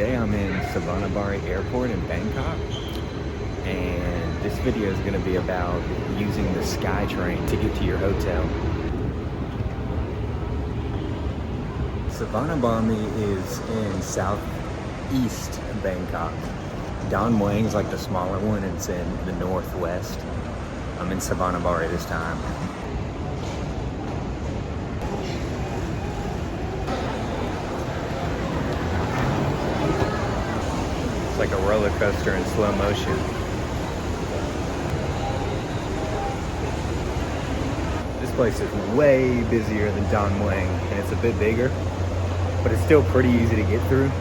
Today I'm in Suvarnabhumi Airport in Bangkok, and this video is going to be about using the Skytrain to get to your hotel. Suvarnabhumi is in southeast Bangkok. Don Mueang is like the smaller one, it's in the northwest. I'm in Suvarnabhumi this time. It's like a roller coaster in slow motion. This place is way busier than Don Mueang, and it's a bit bigger, but it's still pretty easy to get through.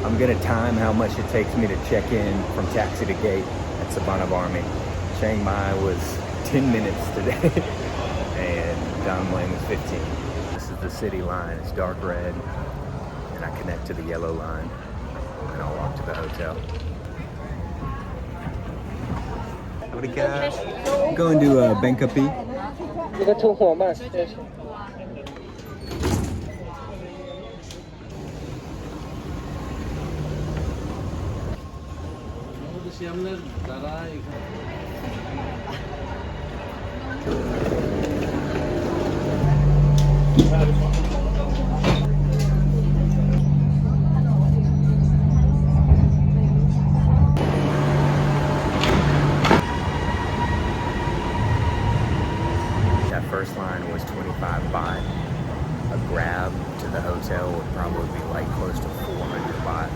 I'm gonna time how much it takes me to check in from taxi to gate at Suvarnabhumi. Chiang Mai was 10 minutes today, and Don Mueang was 15. This is the city line, it's dark red, and I connect to the yellow line, and I'll walk to the hotel. Going to Bangkok. That first line was 25 baht. A grab to the hotel would probably be like close to 400 baht.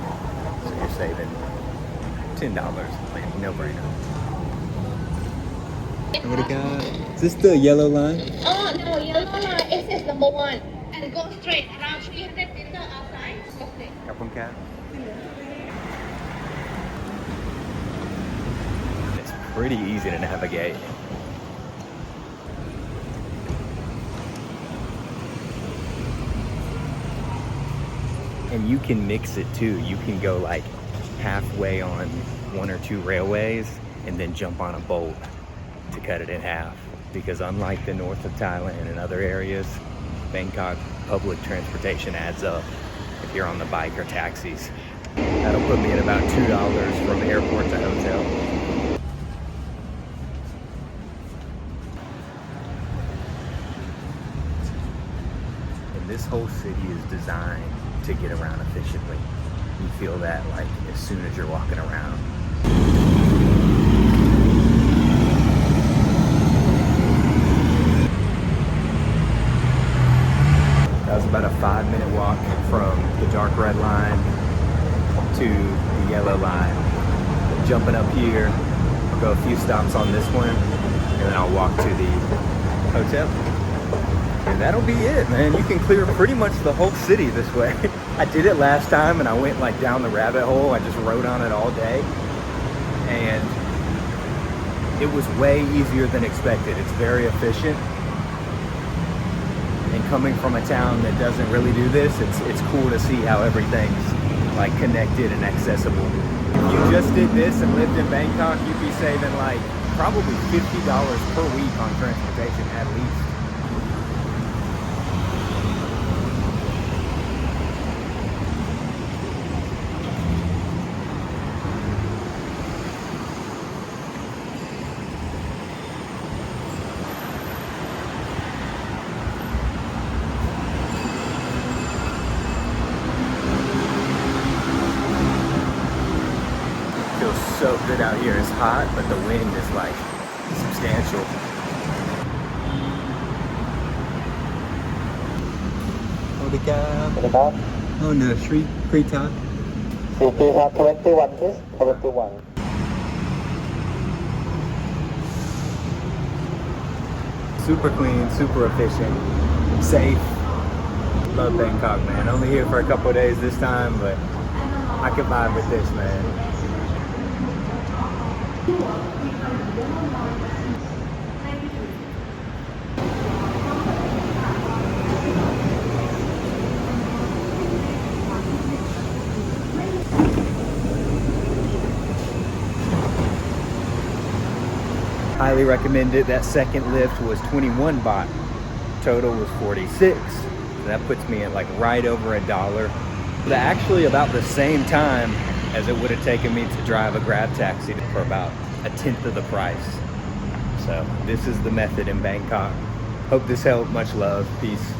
So you're saving $10, man, no brainer. What do you got? Is this the yellow line? Oh no, yellow line is number one. And go straight around 300 meters outside. Okay. Kapung cat. It's pretty easy to navigate. And you can mix it too. You can go like halfway on one or two railways and then jump on a boat to cut it in half. Because unlike the north of Thailand and other areas, Bangkok public transportation adds up if you're on the bike or taxis. That'll put me at about $2 from airport to hotel. And this whole city is designed to get around efficiently. You feel that like as soon as you're walking around. That was about a 5-minute walk from the dark red line to the yellow line. Jumping up here, I'll go a few stops on this one, and then I'll walk to the hotel. And that'll be it, man. You can clear pretty much the whole city this way. I did it last time and I went like down the rabbit hole. I just rode on it all day. And it was way easier than expected. It's very efficient. And coming from a town that doesn't really do this, it's cool to see how everything's like connected and accessible. If you just did this and lived in Bangkok, you'd be saving like probably $50 per week on transportation at least. So good out here. It's hot, but the wind is like substantial. Oh no, Sri Krita. 21, please. 21. Super clean, super efficient, safe. Love Bangkok, man. Only here for a couple of days this time, but I can vibe with this, man. Highly recommend it. That second lift was 21 baht. Total was 46. So that puts me at like right over $1 Actually about the same time as it would have taken me to drive a grab taxi for about a tenth of the price. So this is the method in Bangkok. Hope this helped. Much love. Peace.